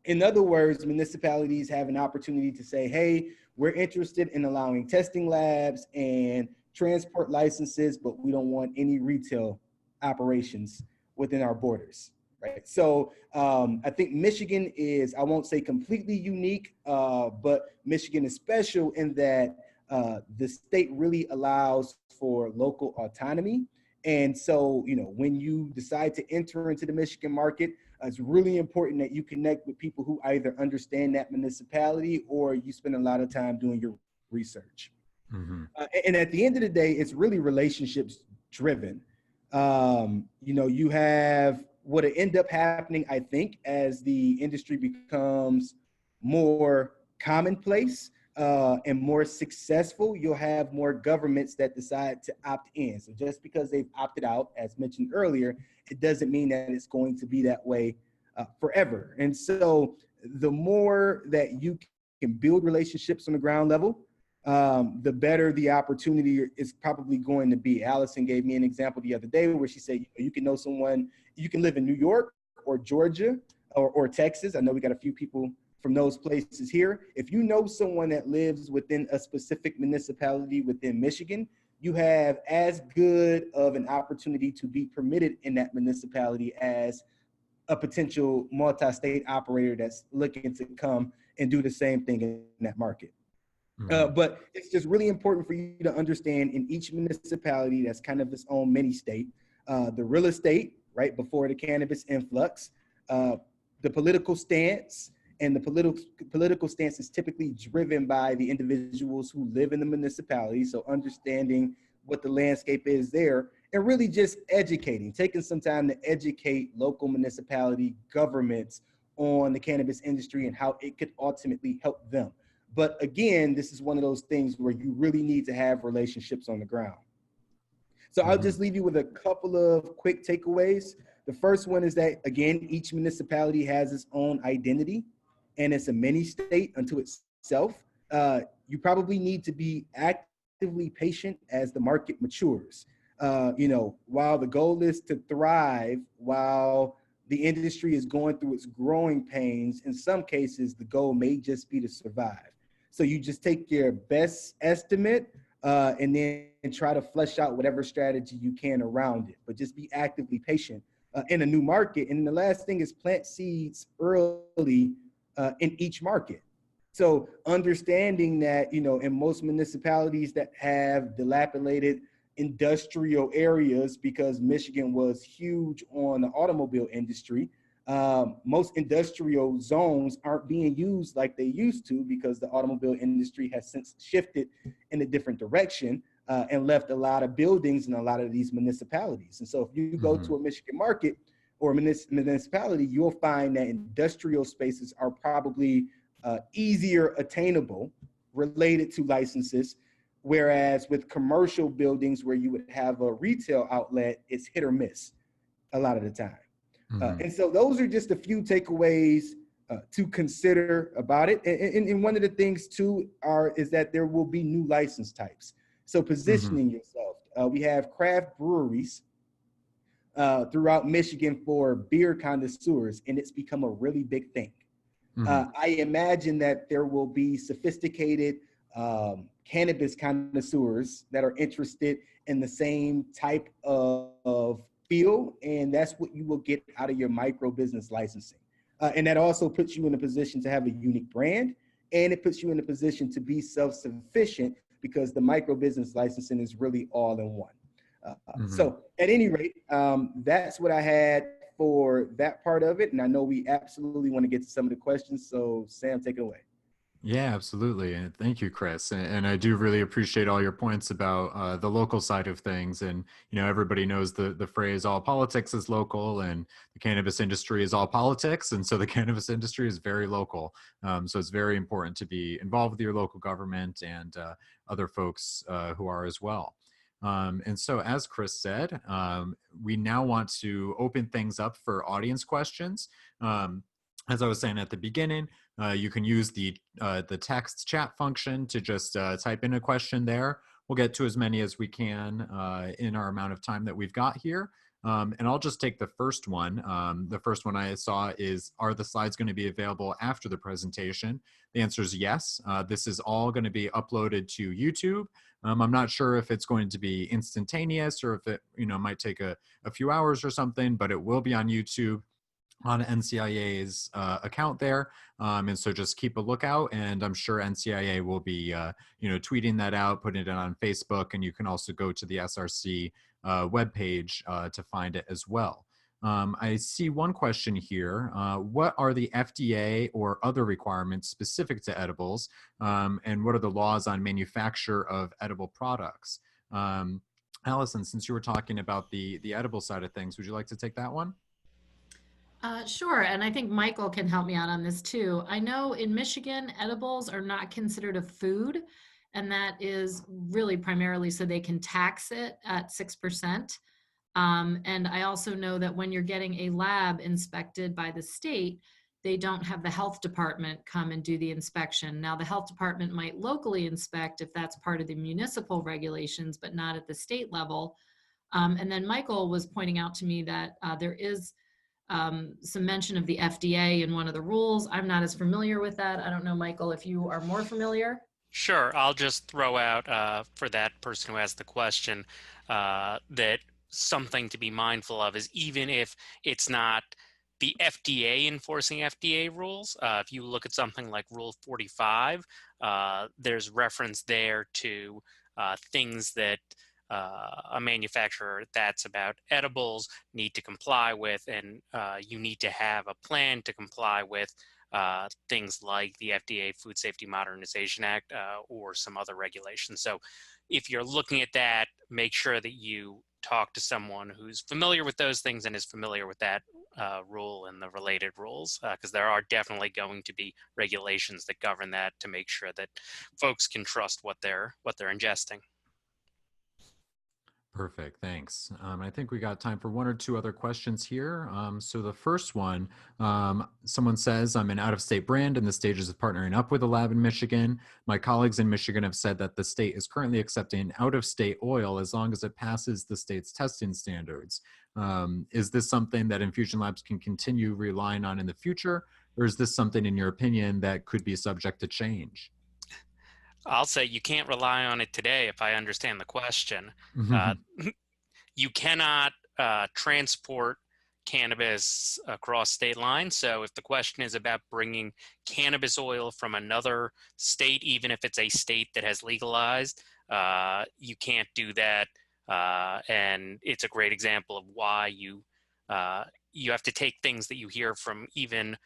In other words, municipalities have an opportunity to say, hey, we're interested in allowing testing labs and transport licenses, but we don't want any retail operations within our borders, right? So I think Michigan is, I won't say completely unique, but Michigan is special in that the state really allows for local autonomy. And so, you know, when you decide to enter into the Michigan market, it's really important that you connect with people who either understand that municipality or you spend a lot of time doing your research. And at the end of the day, it's really relationships driven. You know, you have what'll end up happening, I think, as the industry becomes more commonplace, and more successful, you'll have more governments that decide to opt in. So just because they've opted out, as mentioned earlier, it doesn't mean that it's going to be that way forever. And so the more that you can build relationships on the ground level, the better the opportunity is probably going to be. Allison gave me an example the other day where she said, you can know someone, you can live in New York or Georgia or Texas. I know we got a few people from those places here. If you know someone that lives within a specific municipality within Michigan, you have as good of an opportunity to be permitted in that municipality as a potential multi-state operator that's looking to come and do the same thing in that market. But it's just really important for you to understand in each municipality that's kind of its own mini state, the real estate, right, before the cannabis influx, the political stance, and the political stance is typically driven by the individuals who live in the municipality. So understanding what the landscape is there and really just educating, taking some time to educate local municipality governments on the cannabis industry and how it could ultimately help them. But again, this is one of those things where you really need to have relationships on the ground. So I'll just leave you with a couple of quick takeaways. The first one is that, again, each municipality has its own identity and it's a mini state unto itself. You probably need to be actively patient as the market matures. While the goal is to thrive, while the industry is going through its growing pains, in some cases, the goal may just be to survive. So you just take your best estimate and then try to flesh out whatever strategy you can around it, but just be actively patient in a new market. And the last thing is plant seeds early in each market. So understanding that, in most municipalities that have dilapidated industrial areas, because Michigan was huge on the automobile industry, most industrial zones aren't being used like they used to because the automobile industry has since shifted in a different direction and left a lot of buildings in a lot of these municipalities. And so if you go to a Michigan market or municipality, you'll find that industrial spaces are probably easier attainable related to licenses. Whereas with commercial buildings where you would have a retail outlet, it's hit or miss a lot of the time. And so those are just a few takeaways to consider about it. And one of the things too is that there will be new license types. So positioning yourself. We have craft breweries throughout Michigan for beer connoisseurs, and it's become a really big thing. I imagine that there will be sophisticated cannabis connoisseurs that are interested in the same type of feel, and that's what you will get out of your micro business licensing. And that also puts you in a position to have a unique brand, and it puts you in a position to be self-sufficient because the micro business licensing is really all in one. So at any rate, that's what I had for that part of it. And I know we absolutely want to get to some of the questions. So Sam, take it away. Yeah, absolutely. And thank you, Chris. And I do really appreciate all your points about the local side of things. And, everybody knows the phrase all politics is local and the cannabis industry is all politics. And so the cannabis industry is very local. So it's very important to be involved with your local government and other folks who are as well. And so as Chris said, we now want to open things up for audience questions. As I was saying at the beginning, you can use the text chat function to just type in a question there. We'll get to as many as we can in our amount of time that we've got here. And I'll just take the first one. The first one I saw is, are the slides going to be available after the presentation? The answer is yes. This is all going to be uploaded to YouTube. I'm not sure if it's going to be instantaneous or if it might take a few hours or something, but it will be on YouTube on NCIA's account there. And so just keep a lookout, and I'm sure NCIA will be, tweeting that out, putting it on Facebook, and you can also go to the SRC webpage to find it as well. I see one question here. What are the FDA or other requirements specific to edibles? And what are the laws on manufacture of edible products? Allison, since you were talking about the edible side of things, would you like to take that one? Sure, and I think Michael can help me out on this too. I know in Michigan, edibles are not considered a food, and that is really primarily so they can tax it at 6%. And I also know that when you're getting a lab inspected by the state, they don't have the health department come and do the inspection. Now, the health department might locally inspect if that's part of the municipal regulations, but not at the state level. And then Michael was pointing out to me that there is some mention of the FDA in one of the rules. I'm not as familiar with that. I don't know, Michael, if you are more familiar. Sure, I'll just throw out for that person who asked the question that something to be mindful of is even if it's not the FDA enforcing FDA rules, if you look at something like Rule 45, there's reference there to things that a manufacturer that's about edibles need to comply with, and you need to have a plan to comply with things like the FDA Food Safety Modernization Act or some other regulations. So if you're looking at that, make sure that you talk to someone who's familiar with those things and is familiar with that rule and the related rules, because there are definitely going to be regulations that govern that to make sure that folks can trust what they're ingesting. Perfect, thanks. I think we got time for one or two other questions here. So the first one, someone says, I'm an out-of-state brand in the stages of partnering up with a lab in Michigan. My colleagues in Michigan have said that the state is currently accepting out-of-state oil as long as it passes the state's testing standards. Is this something that infusion labs can continue relying on in the future, or is this something, in your opinion, that could be subject to change? I'll say you can't rely on it today if I understand the question. Uh, you cannot transport cannabis across state lines. So if the question is about bringing cannabis oil from another state, even if it's a state that has legalized, you can't do that. And it's a great example of why you have to take things that you hear from even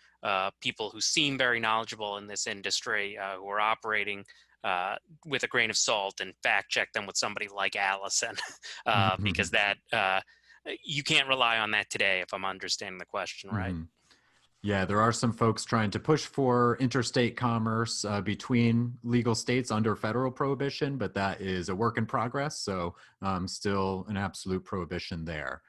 people who seem very knowledgeable in this industry, who are operating with a grain of salt, and fact check them with somebody like Allison, because that you can't rely on that today, if I'm understanding the question right. Yeah, there are some folks trying to push for interstate commerce between legal states under federal prohibition, but that is a work in progress. So still an absolute prohibition there.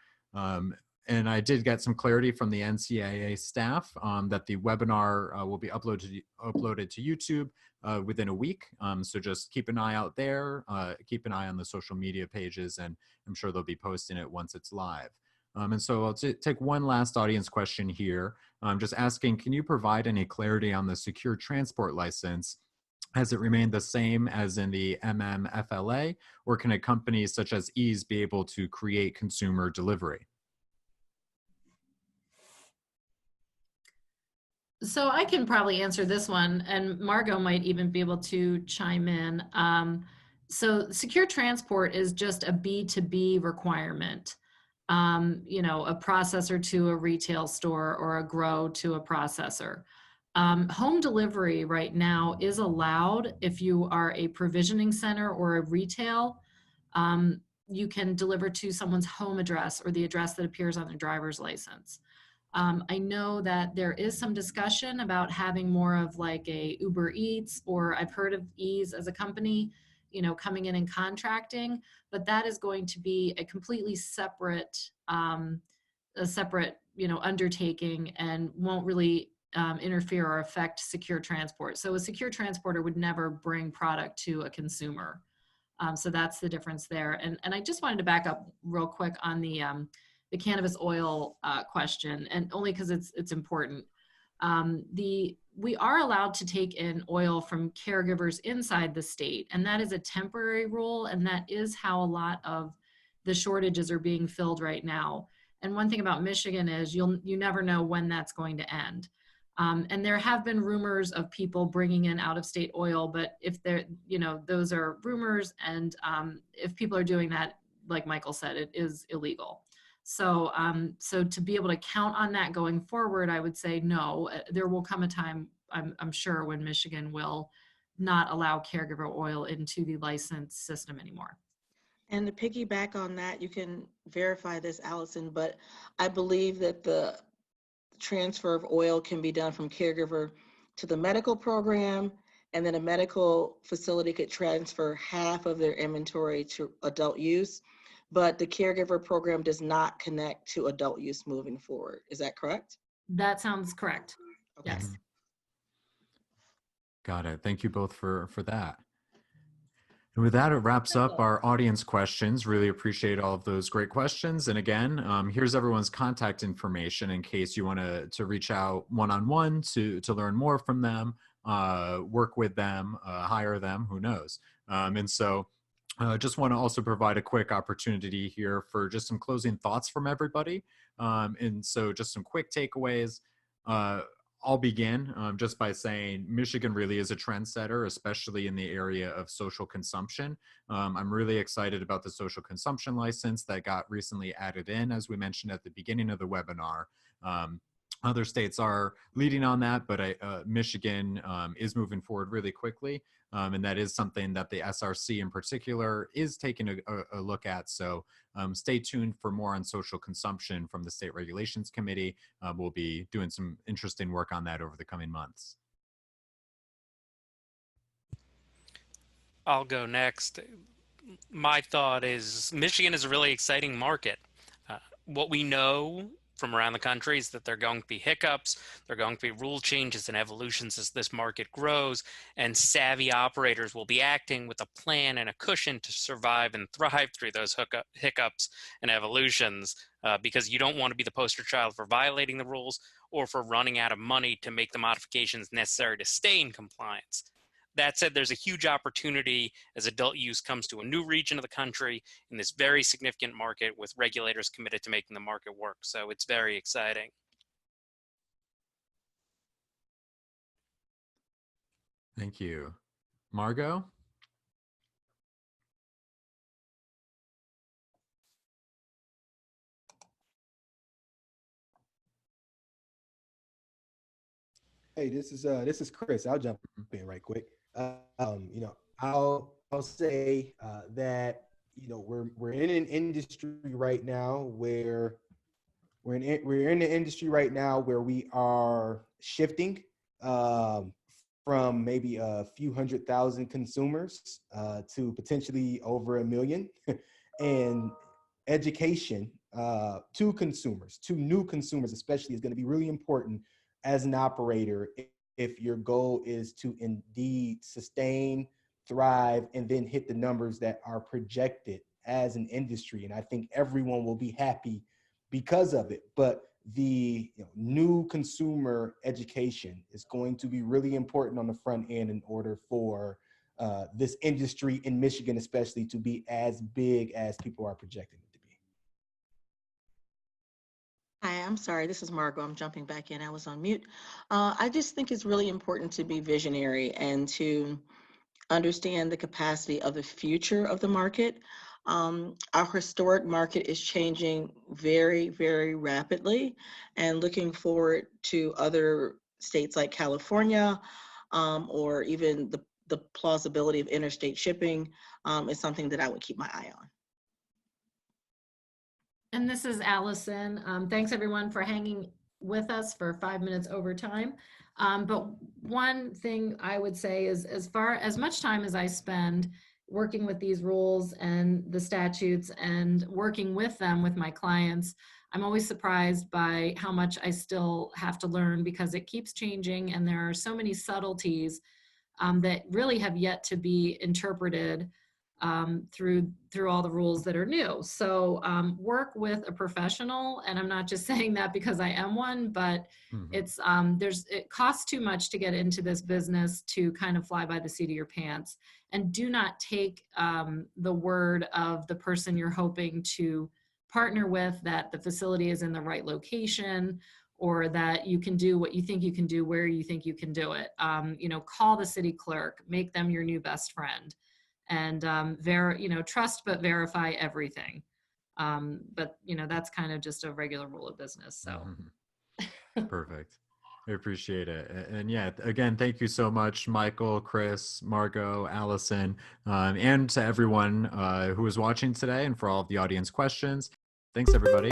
And I did get some clarity from the NCAA staff that the webinar will be uploaded to YouTube within a week. So just keep an eye out there, keep an eye on the social media pages, and I'm sure they'll be posting it once it's live. And so I'll take one last audience question here. I'm just asking, can you provide any clarity on the secure transport license? Has it remained the same as in the MMFLA, or can a company such as Ease be able to create consumer delivery? So I can probably answer this one, and Margot might even be able to chime in. So secure transport is just a B2B requirement. You know, a processor to a retail store or a grow to a processor. Home delivery right now is allowed if you are a provisioning center or a retail. You can deliver to someone's home address or the address that appears on their driver's license. I know that there is some discussion about having more of like a Uber Eats, or I've heard of Ease as a company, you know, coming in and contracting, but that is going to be a completely separate, you know, undertaking, and won't really interfere or affect secure transport. So a secure transporter would never bring product to a consumer. So that's the difference there. And I just wanted to back up real quick on the cannabis oil question, and only because it's important. We are allowed to take in oil from caregivers inside the state, and that is a temporary rule, and that is how a lot of the shortages are being filled right now. And one thing about Michigan is you never know when that's going to end. And there have been rumors of people bringing in out-of-state oil, but if they're, you know, those are rumors, and if people are doing that, like Michael said, it is illegal. So, so to be able to count on that going forward, I would say no. There will come a time, I'm sure, when Michigan will not allow caregiver oil into the license system anymore. And to piggyback on that, you can verify this, Allison, but I believe that the transfer of oil can be done from caregiver to the medical program, and then a medical facility could transfer half of their inventory to adult use, but the caregiver program does not connect to adult use moving forward. Is that correct? That sounds correct. Okay. Yes. Got it. Thank you both for that. And with that, it wraps up our audience questions. Really appreciate all of those great questions. And again, here's everyone's contact information in case you want to reach out one-on-one to learn more from them, work with them, hire them, who knows. And so just want to also provide a quick opportunity here for just some closing thoughts from everybody. And so just some quick takeaways. I'll begin just by saying Michigan really is a trendsetter, especially in the area of social consumption. I'm really excited about the social consumption license that got recently added in, as we mentioned at the beginning of the webinar. Other states are leading on that, but Michigan is moving forward really quickly. And that is something that the SRC in particular is taking a look at. So stay tuned for more on social consumption from the State Regulations Committee. We'll be doing some interesting work on that over the coming months. I'll go next. My thought is Michigan is a really exciting market. What we know from around the country is that there are going to be hiccups, there are going to be rule changes and evolutions as this market grows, and savvy operators will be acting with a plan and a cushion to survive and thrive through those hiccups and evolutions, because you don't want to be the poster child for violating the rules or for running out of money to make the modifications necessary to stay in compliance. That said, there's a huge opportunity as adult use comes to a new region of the country in this very significant market with regulators committed to making the market work. So it's very exciting. Thank you. Margot? Hey, this is Chris. I'll jump in right quick. I'll say that we're in an industry right now where we're in the industry right now where we are shifting from maybe a few 100,000 consumers to potentially over 1 million, and education to consumers, to new consumers especially, is going to be really important as an operator if your goal is to indeed sustain, thrive, and then hit the numbers that are projected as an industry. And I think everyone will be happy because of it. But the new consumer education is going to be really important on the front end in order for this industry in Michigan especially to be as big as people are projecting it to be. Hi, I'm sorry. This is Margot. I'm jumping back in. I was on mute. I just think it's really important to be visionary and to understand the capacity of the future of the market. Our historic market is changing very, very rapidly, and looking forward to other states like California, or even the plausibility of interstate shipping is something that I would keep my eye on. And this is Allison. Thanks everyone for hanging with us for 5 minutes over time. But one thing I would say is as much time as I spend working with these rules and the statutes and working with them with my clients, I'm always surprised by how much I still have to learn, because it keeps changing and there are so many subtleties that really have yet to be interpreted through all the rules that are new. So work with a professional, and I'm not just saying that because I am one, but it's it costs too much to get into this business to kind of fly by the seat of your pants. And do not take the word of the person you're hoping to partner with that the facility is in the right location, or that you can do what you think you can do where you think you can do it. Call the city clerk, make them your new best friend. And trust but verify everything. But that's kind of just a regular rule of business. So Perfect. I appreciate it. And yeah, again, thank you so much, Michael, Chris, Margot, Allison, and to everyone who was watching today, and for all of the audience questions. Thanks, everybody.